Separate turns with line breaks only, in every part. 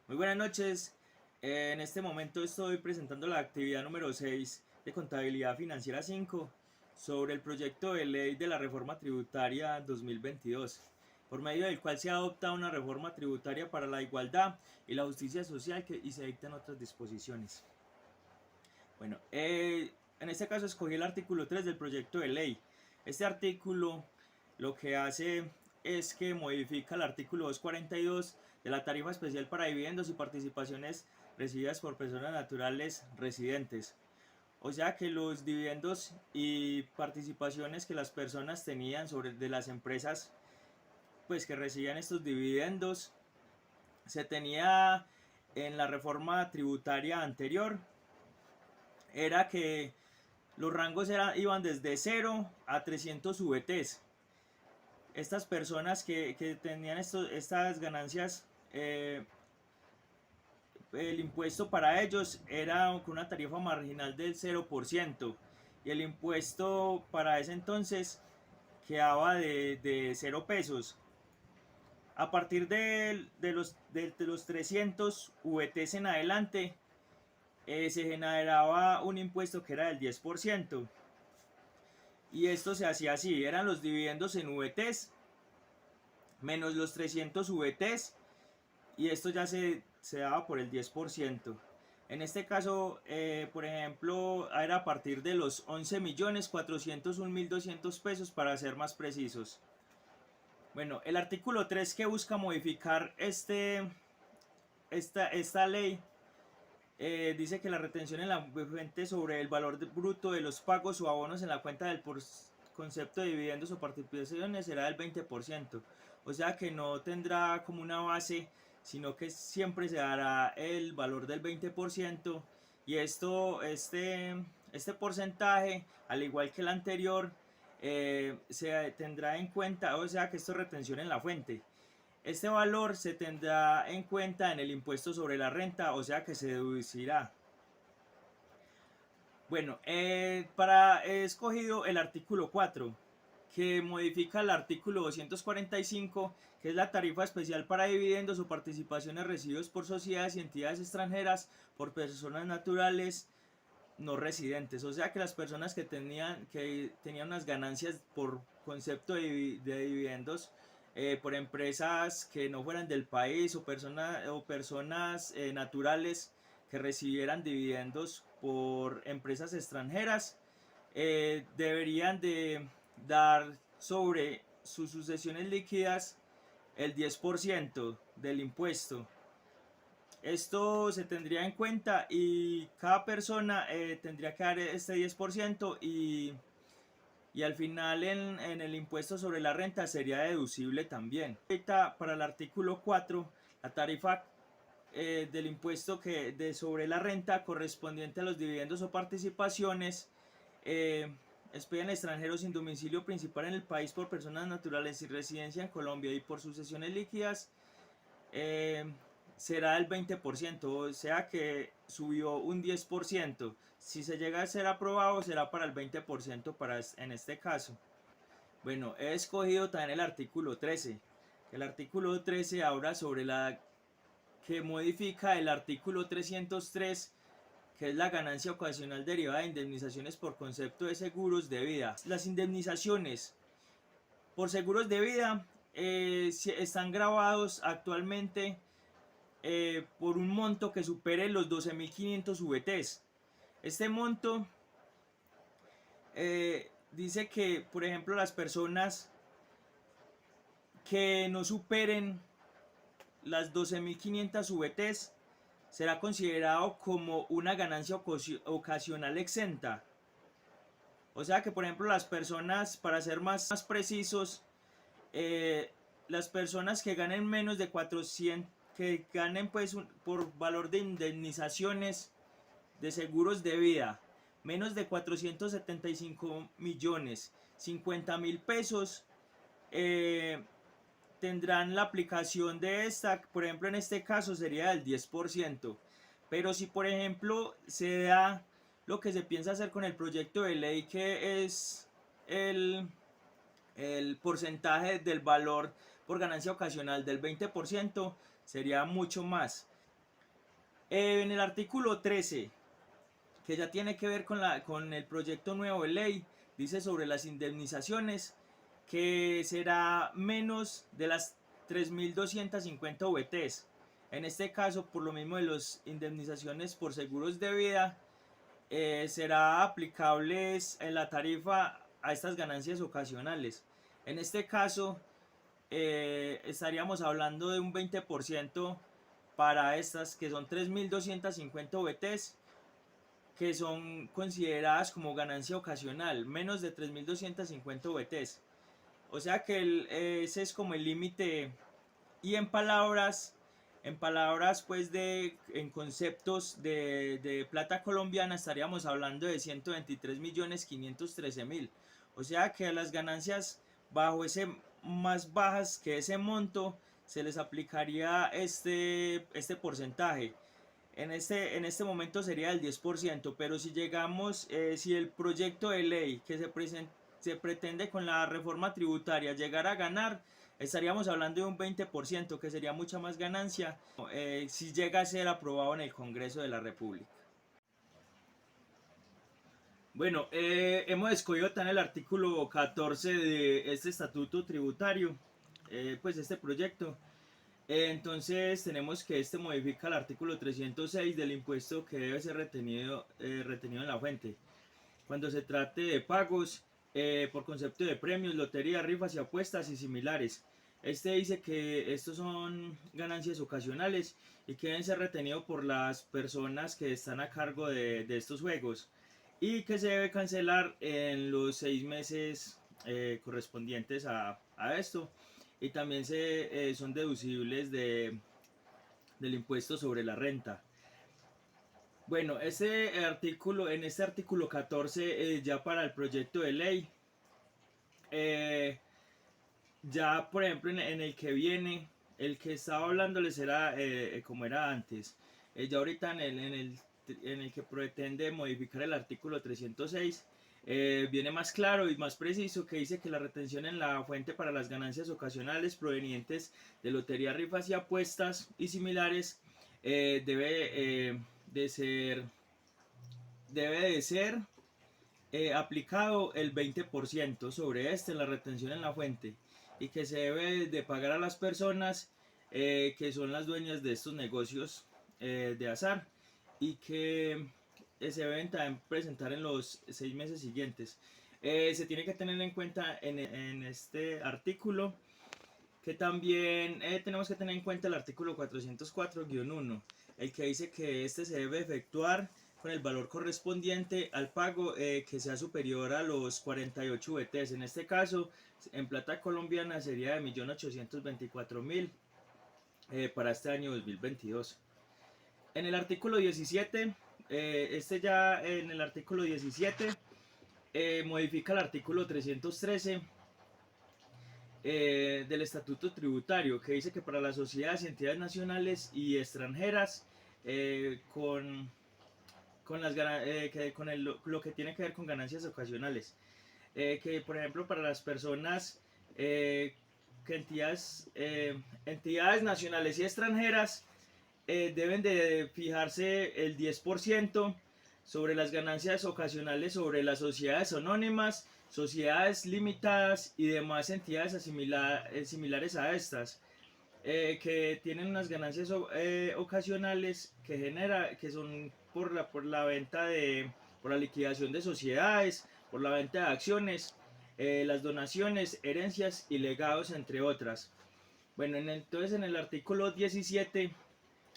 Muy buenas noches. En este momento estoy presentando la actividad número 6 de Contabilidad Financiera 5 sobre el proyecto de ley de la reforma tributaria 2022, por medio del cual se adopta una reforma tributaria para la igualdad y la justicia social y se dictan otras disposiciones. Bueno, en este caso escogí el artículo 3 del proyecto de ley. Este artículo lo que hace es que modifica el artículo 242 de la tarifa especial para dividendos y participaciones recibidas por personas naturales residentes. O sea que los dividendos y participaciones que las personas tenían sobre de las empresas pues que recibían estos dividendos se tenía en la reforma tributaria anterior era que los rangos iban desde 0 a 300 VTs. Estas personas que tenían estas ganancias, el impuesto para ellos era con una tarifa marginal del 0% y el impuesto para ese entonces quedaba de 0 pesos. A partir de los 300 VTs en adelante, se generaba un impuesto que era del 10%. Y esto se hacía así, eran los dividendos en VTs menos los 300 VTs y esto ya se daba por el 10%. En este caso, por ejemplo, era a partir de los 11.401.200 pesos para ser más precisos. Bueno, el artículo 3 que busca modificar esta ley dice que la retención en la fuente sobre el valor bruto de los pagos o abonos en la cuenta del concepto de dividendos o participaciones será del 20%. O sea que no tendrá como una base, sino que siempre se dará el valor del 20%. Y este porcentaje, al igual que el anterior, se tendrá en cuenta, o sea que esto es retención en la fuente. Este valor se tendrá en cuenta en el impuesto sobre la renta, o sea que se deducirá. Bueno, he escogido el artículo 4, que modifica el artículo 245, que es la tarifa especial para dividendos o participaciones recibidos por sociedades y entidades extranjeras por personas naturales no residentes. O sea que las personas que tenían unas ganancias por concepto de dividendos por empresas que no fueran del país o personas naturales que recibieran dividendos por empresas extranjeras, deberían de dar sobre sus sucesiones líquidas el 10% del impuesto. Esto se tendría en cuenta y cada persona tendría que dar este 10% y al final en el impuesto sobre la renta sería deducible también. Ahorita para el artículo 4, la tarifa del impuesto sobre la renta correspondiente a los dividendos o participaciones expiden extranjeros sin domicilio principal en el país por personas naturales sin residencia en Colombia y por sucesiones líquidas eh, será el 20%, o sea que subió un 10%. Si se llega a ser aprobado será para el 20% en este caso. Bueno, he escogido también el artículo 13. El artículo 13 habla sobre la que modifica el artículo 303, que es la ganancia ocasional derivada de indemnizaciones por concepto de seguros de vida. Las indemnizaciones por seguros de vida están grabados actualmente por un monto que supere los 12.500 VTs. Este monto dice que, por ejemplo, las personas que no superen las 12.500 VTs será considerado como una ganancia ocasional exenta. O sea que, por ejemplo, las personas, para ser más precisos, eh, las personas que ganen menos de 400, que ganen pues por valor de indemnizaciones de seguros de vida menos de 475 millones 50 mil pesos, tendrán la aplicación de esta. Por ejemplo, en este caso sería del 10%. Pero si por ejemplo se da lo que se piensa hacer con el proyecto de ley, que es el, el porcentaje del valor por ganancia ocasional del 20%, sería mucho más. En el artículo 13, que ya tiene que ver con el proyecto nuevo de ley, dice sobre las indemnizaciones que será menos de las 3.250 VTs. En este caso, por lo mismo de las indemnizaciones por seguros de vida, será aplicable en la tarifa a estas ganancias ocasionales. En este caso, estaríamos hablando de un 20% para estas que son 3.250 VTs, que son consideradas como ganancia ocasional, menos de 3.250 VTs. O sea que ese es como el límite. Y en palabras pues en conceptos de plata colombiana estaríamos hablando de 123.513.000. O sea que a las ganancias bajo ese más bajas que ese monto se les aplicaría este porcentaje. En este momento sería el 10%, pero si llegamos, si el proyecto de ley que se pretende con la reforma tributaria llegar a ganar, estaríamos hablando de un 20%, que sería mucha más ganancia si llega a ser aprobado en el Congreso de la República. Bueno, hemos escogido tan el artículo 14 de este estatuto tributario, pues este proyecto. Entonces tenemos que este modifica el artículo 306 del impuesto que debe ser retenido en la fuente. Cuando se trate de pagos por concepto de premios, lotería, rifas y apuestas y similares. Este dice que estos son ganancias ocasionales y que deben ser retenidos por las personas que están a cargo de estos juegos y que se debe cancelar en los 6 meses correspondientes a esto, y también son deducibles del impuesto sobre la renta. Bueno, en este artículo 14, ya para el proyecto de ley, eh, ya por ejemplo en el que viene, el que estaba hablándoles era como era antes. Ya ahorita en el que pretende modificar el artículo 306, viene más claro y más preciso, que dice que la retención en la fuente para las ganancias ocasionales provenientes de lotería, rifas y apuestas y similares debe de ser aplicado el 20% sobre la retención en la fuente, y que se debe de pagar a las personas que son las dueñas de estos negocios de azar, y que se deben también presentar en los 6 meses siguientes. Se tiene que tener en cuenta en este artículo que también tenemos que tener en cuenta el artículo 404-1, el que dice que este se debe efectuar con el valor correspondiente al pago que sea superior a los 48 VTs. En este caso, en plata colombiana sería de 1.824.000 para este año 2022. En el artículo 17, ya en el artículo 17 modifica el artículo 313 del estatuto tributario, que dice que para las sociedades y entidades nacionales y extranjeras lo que tiene que ver con ganancias ocasionales, que por ejemplo para las personas que entidades nacionales y extranjeras deben de fijarse el 10% sobre las ganancias ocasionales sobre las sociedades anónimas, sociedades limitadas y demás entidades similares a estas, que tienen unas ganancias ocasionales que son por la venta por la liquidación de sociedades, por la venta de acciones, las donaciones, herencias y legados, entre otras. Bueno, entonces en el artículo 17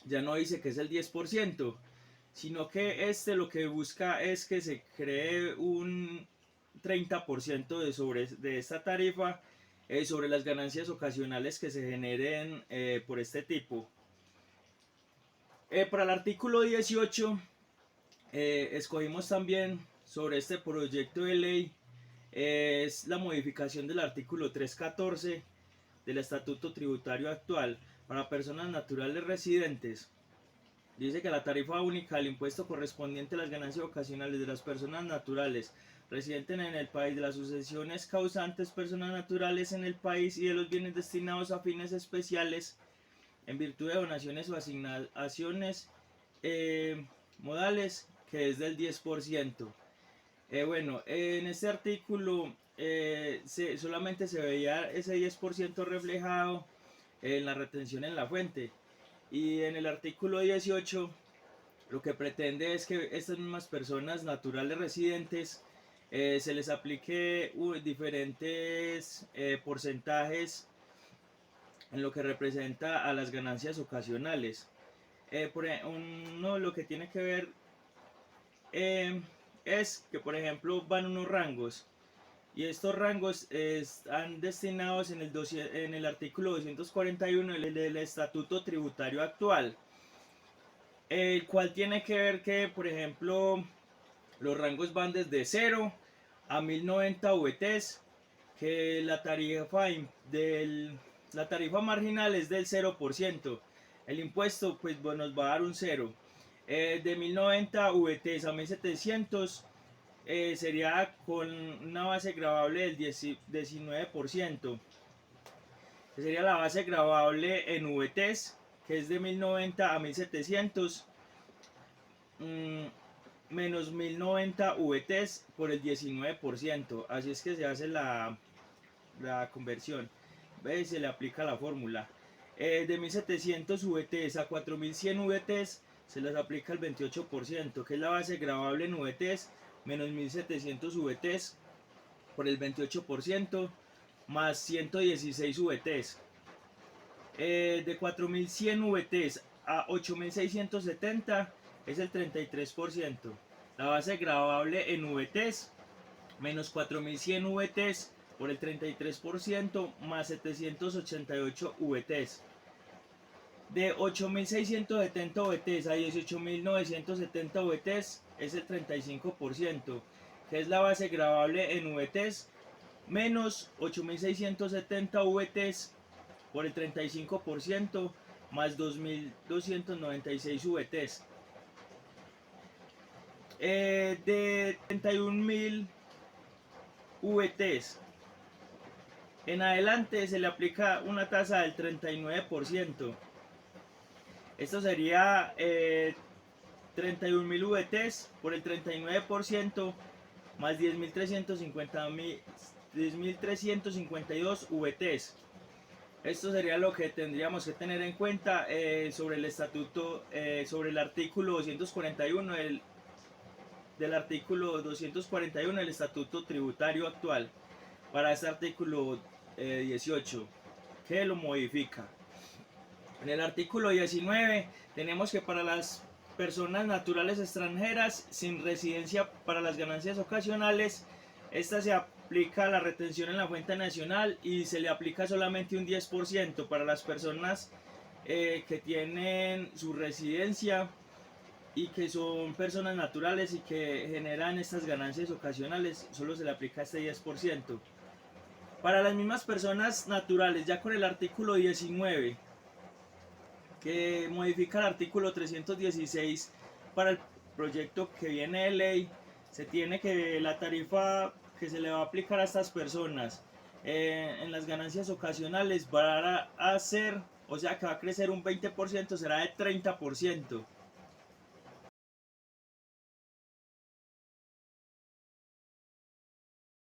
ya no dice que es el 10%, sino que lo que busca es que se cree un 30% de esta tarifa sobre las ganancias ocasionales que se generen por este tipo. Para el artículo 18 escogimos también sobre este proyecto de ley es la modificación del artículo 314 del estatuto tributario actual para personas naturales residentes. Dice que la tarifa única del impuesto correspondiente a las ganancias ocasionales de las personas naturales residentes en el país, de las sucesiones causantes personas naturales en el país y de los bienes destinados a fines especiales en virtud de donaciones o asignaciones modales, que es del 10%. Bueno, en este artículo solamente se veía ese 10% reflejado en la retención en la fuente. Y en el artículo 18 lo que pretende es que estas mismas personas naturales residentes se les aplique diferentes porcentajes en lo que representa a las ganancias ocasionales. Uno lo que tiene que ver es que, por ejemplo, van unos rangos y estos rangos están destinados en el artículo 241 del Estatuto Tributario actual, el cual tiene que ver que, por ejemplo, los rangos van desde 0 a 1090 VTs, que la tarifa marginal es del 0%. El impuesto pues nos va a dar un 0. De 1090 VTs a 1700 sería con una base gravable del 19%. Que sería la base gravable en VTs, que es de 1090 a 1700 menos 1090 VTs por el 19%. Así es que se hace la conversión. ¿Ves? Se le aplica la fórmula. De 1700 VTs a 4100 VTs se les aplica el 28%, que es la base gravable en VTs, menos 1700 VTs por el 28%, más 116 VTs. De 4100 VTs a 8670 es el 33%. La base gravable en VTs, menos 4100 VTs por el 33%, más 788 VTs. De 8670 VTs a 18970 VTs es el 35%, que es la base gravable en VTs, menos 8670 VTs por el 35%, más 2296 VTs. De 31.000 VTs en adelante se le aplica una tasa del 39%. Esto sería 31.000 VTs por el 39%, más 10.352 VTs. Esto sería lo que tendríamos que tener en cuenta sobre el estatuto, sobre el artículo 241 del artículo 241 del Estatuto Tributario actual, para este artículo 18, que lo modifica. En el artículo 19 tenemos que para las personas naturales extranjeras sin residencia para las ganancias ocasionales, esta se aplica la retención en la fuente nacional y se le aplica solamente un 10%. Para las personas que tienen su residencia y que son personas naturales y que generan estas ganancias ocasionales, solo se le aplica este 10%. Para las mismas personas naturales, ya con el artículo 19, que modifica el artículo 316 para el proyecto que viene de ley, se tiene que la tarifa que se le va a aplicar a estas personas en las ganancias ocasionales va a ser, o sea que va a crecer un 20%, será de 30%.